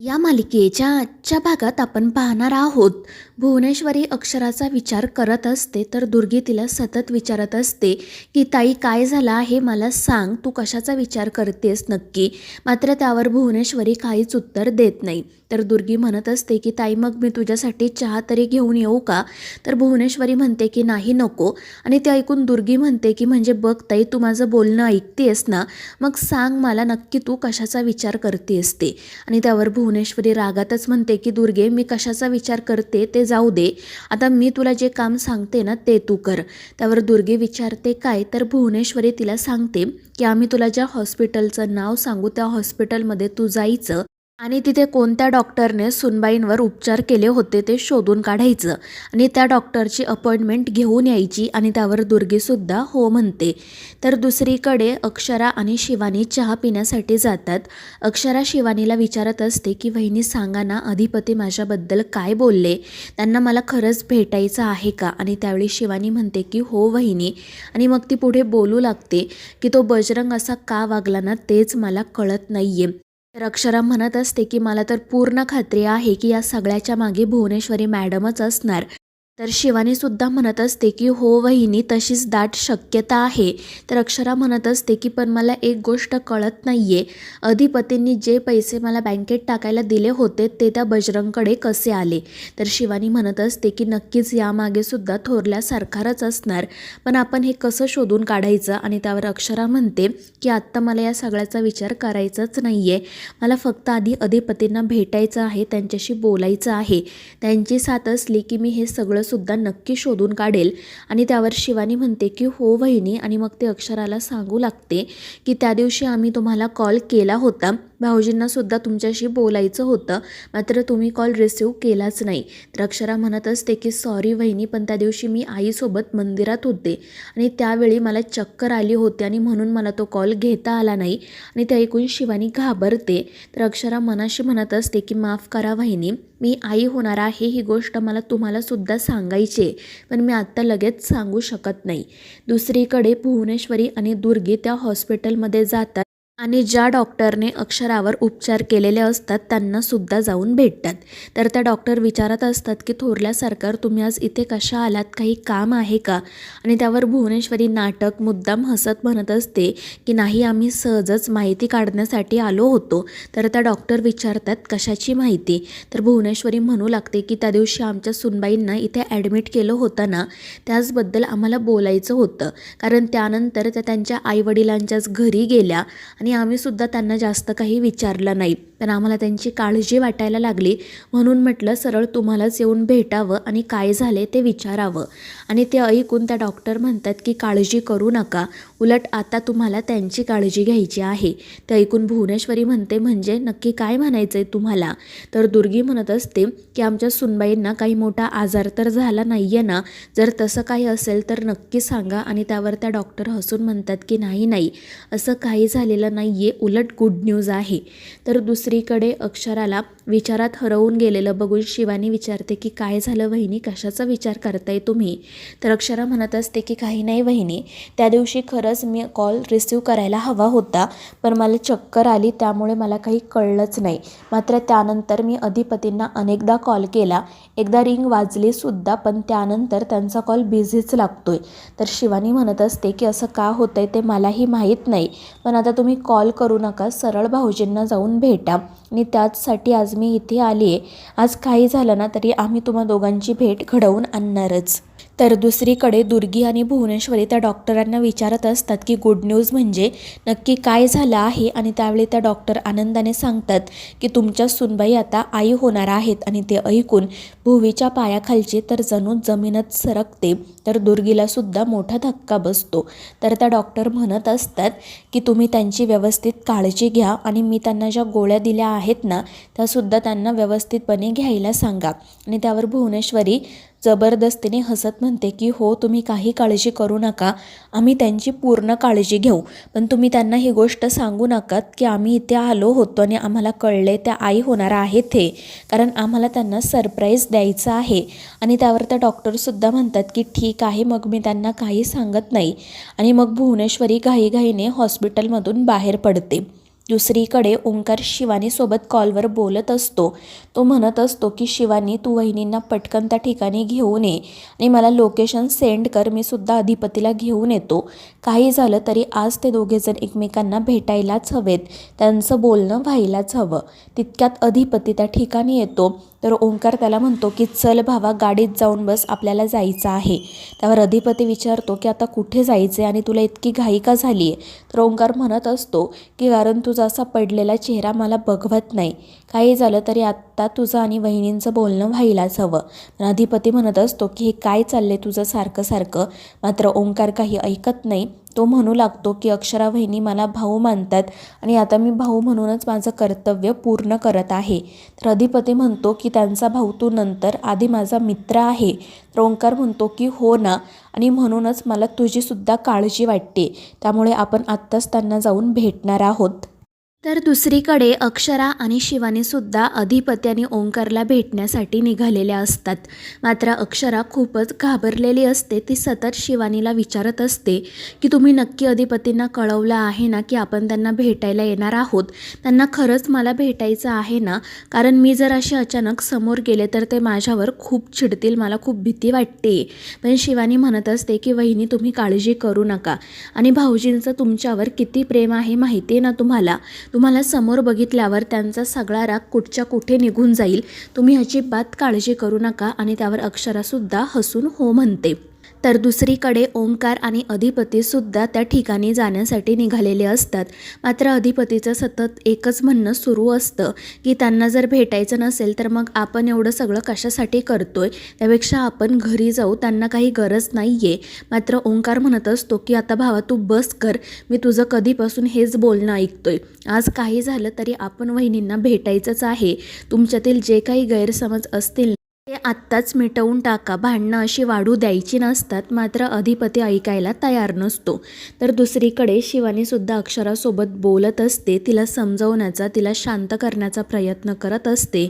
या मालिकेच्या आजच्या भागात आपण पाहणार आहोत. भुवनेश्वरी अक्षराचा विचार करत असते तर दुर्गी तिला सतत विचारत असते की ताई काय झालं आहे मला सांग, तू कशाचा विचार करतेस नक्की. मात्र त्यावर भुवनेश्वरी काहीच उत्तर देत नाही. तर दुर्गी म्हणत असते की ताई मग मी तुझ्यासाठी चहा तरी घेऊन येऊ का. तर भुवनेश्वरी म्हणते की नाही नको. आणि ते ऐकून दुर्गी म्हणते की म्हणजे बघ ताई तू माझं बोलणं ऐकतेस ना, मग सांग मला नक्की तू कशाचा विचार करतेस ते. आणि त्यावर भुवनेश्वरी रागातच म्हणते की दुर्गे मी कशाचा विचार करते ते जाऊ दे, आता मी तुला जे काम सांगते ना ते तू कर. त्यावर दुर्गे विचारते काय, तर भुवनेश्वरी तिला सांगते की आम्ही तुला ज्या हॉस्पिटलचं नाव सांगू त्या हॉस्पिटलमध्ये तू जायचं आणि तिथे कोणत्या डॉक्टरने सुनबाईंवर उपचार केले होते ते शोधून काढायचं आणि त्या डॉक्टरची अपॉइंटमेंट घेऊन यायची. आणि त्यावर दुर्गेसुद्धा हो म्हणते. तर दुसरीकडे अक्षरा आणि शिवानी चहा पिण्यासाठी जातात. अक्षरा शिवानीला विचारत असते की वहिनी सांगा ना, अधिपती माझ्याबद्दल काय बोलले, त्यांना मला खरंच भेटायचं आहे का. आणि त्यावेळी शिवानी म्हणते की हो वहिनी. आणि मग ती पुढे बोलू लागते की तो बजरंग असा का वागला ना तेच मला कळत नाही आहे. तर अक्षरा म्हणत असते की मला तर पूर्ण खात्री आहे की या सगळ्याच्या मागे भुवनेश्वरी मॅडमच असणार. तर शिवानीसुद्धा म्हणत असते की हो वहिनी तशीच दाट शक्यता आहे. तर अक्षरा म्हणत असते की पण मला एक गोष्ट कळत नाही आहे, अधिपतींनी जे पैसे मला बँकेत टाकायला दिले होते ते त्या बजरंगकडे कसे आले. तर शिवानी म्हणत असते की नक्कीच यामागेसुद्धा थोरल्या सरकारच असणार, पण आपण हे कसं शोधून काढायचं. आणि त्यावर अक्षरा म्हणते की आत्ता मला या सगळ्याचा विचार करायचाच नाही आहे, मला फक्त आधी अधिपतींना भेटायचं आहे, त्यांच्याशी बोलायचं आहे. त्यांची साथ असली की मी हे सगळं सुद्धा नक्की शोधून काढेल. आणि त्यावर शिवानी म्हणते की हो वहिनी. आणि मग ते अक्षराला सांगू लागते की त्या दिवशी आम्ही तुम्हाला कॉल केला होता, भाऊजींना सुद्धा तुमच्याशी बोलायचं होतं, मात्र तुम्ही कॉल रिसीव केलाच नाही. तर अक्षरा म्हणत असते की सॉरी वहिनी, पण त्या दिवशी मी आईसोबत मंदिरात होते आणि त्यावेळी मला चक्कर आली होती आणि म्हणून मला तो कॉल घेता आला नाही. आणि ते ऐकून शिवानी घाबरते. तर अक्षरा मनाशी म्हणत असते की माफ करा वहिनी, मी आई होणार आहे ही गोष्ट मला तुम्हाला सुद्धा सांगायची आहे, पण मी आत्ता लगेच सांगू शकत नाही. दुसरीकडे भुवनेश्वरी आणि दुर्गी त्या हॉस्पिटलमध्ये जातात आणि ज्या डॉक्टरने अक्षरावर उपचार केलेले असतात त्यांना सुद्धा जाऊन भेटतात. तर त्या डॉक्टर विचारत असतात की थोरल्या सरकार तुम्ही आज इथे कशा आलात, काही काम आहे का. आणि त्यावर भुवनेश्वरी नाटक मुद्दाम हसत म्हणत असते की नाही, आम्ही सहजच माहिती काढण्यासाठी आलो होतो. तर त्या डॉक्टर विचारतात कशाची माहिती. तर भुवनेश्वरी म्हणू लागते की त्या दिवशी आमच्या सुनबाईंना इथे ॲडमिट केलं होतं ना, त्याचबद्दल आम्हाला बोलायचं होतं, कारण त्यानंतर त्या त्यांच्या आईवडिलांच्याच घरी गेल्या आणि आम्हीसुद्धा त्यांना जास्त काही विचारलं नाही, पण आम्हाला त्यांची काळजी वाटायला लागली म्हणून म्हटलं सरळ तुम्हालाच येऊन भेटावं आणि काय झाले ते विचारावं. आणि ते ऐकून त्या डॉक्टर म्हणतात की काळजी करू नका, उलट आता तुम्हाला त्यांची काळजी घ्यायची आहे. ते ऐकून भुवनेश्वरी म्हणते म्हणजे नक्की काय म्हणायचं आहे तुम्हाला. तर दुर्गी म्हणत असते की आमच्या सुनबाईंना काही मोठा आजार तर झाला नाही आहे ना, जर तसं काही असेल तर नक्की सांगा. आणि त्यावर त्या डॉक्टर हसून म्हणतात की नाही नाही, असं काही झालेलं नाही आहे, उलट गुड न्यूज आहे. तर दुसरीकडे अक्षराला विचारात हरवून गेलेलं बघून शिवानी विचारते की काय झालं वहिनी, कशाचा विचार करताय तुम्ही. तर अक्षरा म्हणत असते की काही नाही वहिनी, त्या दिवशी खरंच मी कॉल रिसीव करायला हवा होता, पण मला चक्कर आली त्यामुळे मला काही कळलंच नाही. मात्र त्यानंतर मी अधिपतींना अनेकदा कॉल केला, एकदा रिंग वाजली सुद्धा, पण त्यानंतर त्यांचा कॉल बिझीच लागतोय. तर शिवानी म्हणत असते की असं का होतंय ते मलाही माहीत नाही, पण आता तुम्ही कॉल करू नका, सरळ भाऊजींना जाऊन भेटा आणि त्याचसाठी आज मी इथे आली आहे. आज काही झालं ना तरी आम्ही तुम्हा दोघांची भेट घडवून आणणारच. तर दुसरीकडे दुर्गी आणि भुवनेश्वरी त्या डॉक्टरांना विचारत असतात की गुड न्यूज म्हणजे नक्की काय झालं आहे. आणि त्यावेळी त्या डॉक्टर आनंदाने सांगतात की तुमच्या सुनबाई आता आई होणार आहेत. आणि ते ऐकून भुवीच्या पायाखालची तर जणू जमीनच सरकते. तर दुर्गीला सुद्धा मोठा धक्का बसतो. तर त्या डॉक्टर म्हणत असतात की तुम्ही त्यांची व्यवस्थित काळजी घ्या आणि मी त्यांना ज्या गोळ्या दिल्या आहेत ना त्यासुद्धा त्यांना व्यवस्थितपणे घ्यायला सांगा. आणि त्यावर भुवनेश्वरी जबरदस्तीने हसत म्हणते की हो तुम्ही काही काळजी करू नका, आम्ही त्यांची पूर्ण काळजी घेऊ, पण तुम्ही त्यांना ही गोष्ट सांगू नकात की आम्ही इथे आलो होतो आणि आम्हाला कळले त्या आई होणार आहेत हे, कारण आम्हाला त्यांना सरप्राईज द्यायचं आहे. आणि त्यावर त्या डॉक्टरसुद्धा म्हणतात की ठीक आहे, मग मी त्यांना काही सांगत नाही. आणि मग भुवनेश्वरी घाईघाईने हॉस्पिटलमधून बाहेर पडते. दुसरीकडे ओंकार शिवानीसोबत कॉलवर बोलत असतो. तो म्हणत असतो की शिवानी, तू वहिनींना पटकन त्या ठिकाणी घेऊन ये आणि मला लोकेशन सेंड कर, मी सुद्धा अधिपतीला घेऊन येतो. काही झालं तरी आज ते दोघेजण एकमेकांना भेटायलाच हवेत, त्यांचं बोलणं व्हायलाच हवं. तितक्यात अधिपती त्या ठिकाणी येतो. तर ओंकार त्याला म्हणतो की चल भावा, गाडीत जाऊन बस, आपल्याला जायचं आहे. त्यावर अधिपती विचारतो की आता कुठे जायचे आणि तुला इतकी घाई का झाली आहे. तर ओंकार म्हणत असतो की कारण तुझा असा पडलेला चेहरा मला बघवत नाही. काही झालं तरी आत्ता तुझं आणि वहिनींचं बोलणं व्हायलाच हवं. पण अधिपती म्हणत असतो की हे काय चाललंय तुझं सारखं सारखं. मात्र ओंकार काही ऐकत नाही. तो म्हणू लागतो की अक्षरा वहिनी मला भाऊ मानतात आणि आता मी भाऊ म्हणूनच माझं कर्तव्य पूर्ण करत आहे. तर अधिपती म्हणतो की त्यांचा भाऊ तू नंतर, आधी माझा मित्र आहे. तर ओंकार म्हणतो की हो ना, आणि म्हणूनच मला तुझीसुद्धा काळजी वाटते, त्यामुळे आपण आत्ताच त्यांना जाऊन भेटणार आहोत. तर दुसरीकडे अक्षरा आणि शिवानीसुद्धा अधिपती आणि ओंकारला भेटण्यासाठी निघालेल्या असतात. मात्र अक्षरा खूपच घाबरलेली असते. ती सतत शिवानीला विचारत असते की तुम्ही नक्की अधिपतींना कळवलं आहे ना की आपण त्यांना भेटायला येणार आहोत? त्यांना खरंच मला भेटायचं आहे ना? कारण मी जर असे अचानक समोर गेले तर ते माझ्यावर खूप चिडतील, मला खूप भीती वाटते. पण शिवानी म्हणत असते की वहिनी, तुम्ही काळजी करू नका आणि भाऊजींचं तुमच्यावर किती प्रेम आहे माहिती आहे ना तुम्हाला समोर बघितल्यावर त्यांचा सगळा राग कुठच्या कुठे निघून जाईल. तुम्ही अजिबात काळजी करू नका. आणि त्यावर अक्षरासुद्धा हसून हो म्हणते. तर दुसरीकडे ओंकार आणि अधिपतीसुद्धा त्या ठिकाणी जाण्यासाठी निघालेले असतात. मात्र अधिपतीचं सतत एकच म्हणणं सुरू असतं की त्यांना जर भेटायचं नसेल तर मग आपण एवढं सगळं कशासाठी करतोय, त्यापेक्षा आपण घरी जाऊ, त्यांना काही गरज नाही आहे. मात्र ओंकार म्हणत असतो की आता भावा तू बस कर, मी तुझं कधीपासून हेच बोलणं ऐकतोय. आज काही झालं तरी आपण वहिनींना भेटायचंच आहे. तुमच्यातील जे काही गैरसमज असतील ते आत्ताच मिटवून टाका, भांडणं अशी वाढू द्यायची नसतात. मात्र अधिपती ऐकायला तयार नसतो. तर दुसरीकडे शिवानीसुद्धा अक्षरासोबत बोलत असते, तिला समजवण्याचा, तिला शांत करण्याचा प्रयत्न करत असते.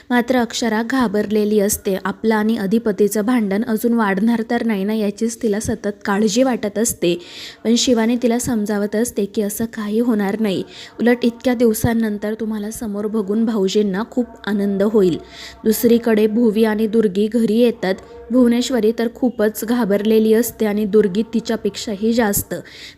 मात्र अक्षरा घाबरलेली असते. आपलं आणि अधिपतीचं भांडण अजून वाढणार तर नाही ना याचीच तिला सतत काळजी वाटत असते. पण शिवानी तिला समजावत असते की असं काही होणार नाही, उलट इतक्या दिवसांनंतर तुम्हाला समोर बघून भाऊजींना खूप आनंद होईल. दुसरीकडे भुवी आणि दुर्गी घरी येतात. भुवनेश्वरी तर खूपच घाबरलेली असते आणि दुर्गी तिच्यापेक्षाही जास्त.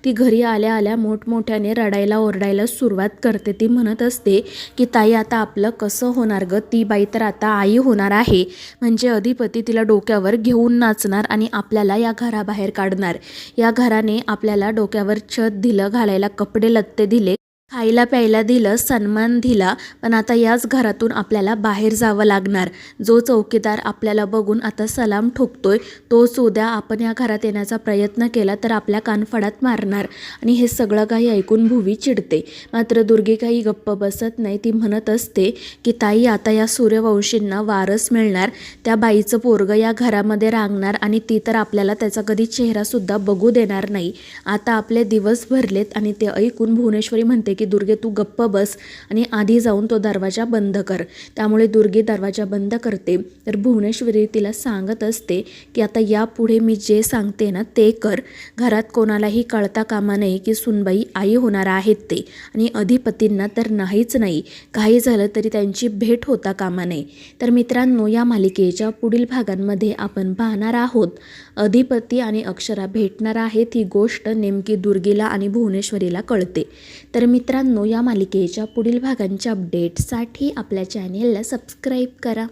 ती घरी आल्या आल्या मोठमोठ्याने रडायला ओरडायला सुरुवात करते. ती म्हणत असते की ताई, आता आपलं कसं होणार गं? ती बाई तर आता आई होणार आहे. म्हणजे अधिपती तिला डोक्यावर घेऊन नाचणार आणि आपल्याला या घराबाहेर काढणार. या घराने आपल्याला डोक्यावर छत दिलं, घालायला कपडे लत्ते दिले, खायला प्यायला दिलं, सन्मान दिला, पण आता याच घरातून आपल्याला बाहेर जावं लागणार. जो चौकीदार आपल्याला बघून आता सलाम ठोकतोय तोच उद्या आपण या घरात येण्याचा प्रयत्न केला तर आपल्या कानफडात मारणार. आणि हे सगळं काही ऐकून भुवी चिडते. मात्र दुर्गी काही गप्प बसत नाही. ती म्हणत असते की ताई, आता या सूर्यवंशींना वारस मिळणार, त्या बाईचं पोरगं या घरामध्ये रांगणार आणि ती तर आपल्याला त्याचा कधी चेहरासुद्धा बघू देणार नाही. आता आपले दिवस भरलेत. आणि ते ऐकून भुवनेश्वरी म्हणते की दुर्गे, तू गप्प बस आणि आधी जाऊन तो दरवाजा बंद कर. त्यामुळे दुर्गी दरवाजा बंद करते. तर भुवनेश्वरी तिला सांगत असते की आता यापुढे मी जे सांगते ना ते कर. घरात कोणालाही कळता कामा नये की सुनबाई आई होणार आहेत ते, आणि अधिपतींना तर नाहीच नाही. काही झालं तरी त्यांची भेट होता कामा नये. तर मित्रांनो, या मालिकेच्या पुढील भागांमध्ये आपण पाहणार आहोत अधिपती आणि अक्षरा भेटणार आहेत. ही गोष्ट नेमकी दुर्गीला आणि भुवनेश्वरीला कळते. तर मित्रांनो, या मालिकेच्या पुढील भागांच्या अपडेटसाठी आपल्या चॅनेलला सबस्क्राईब करा.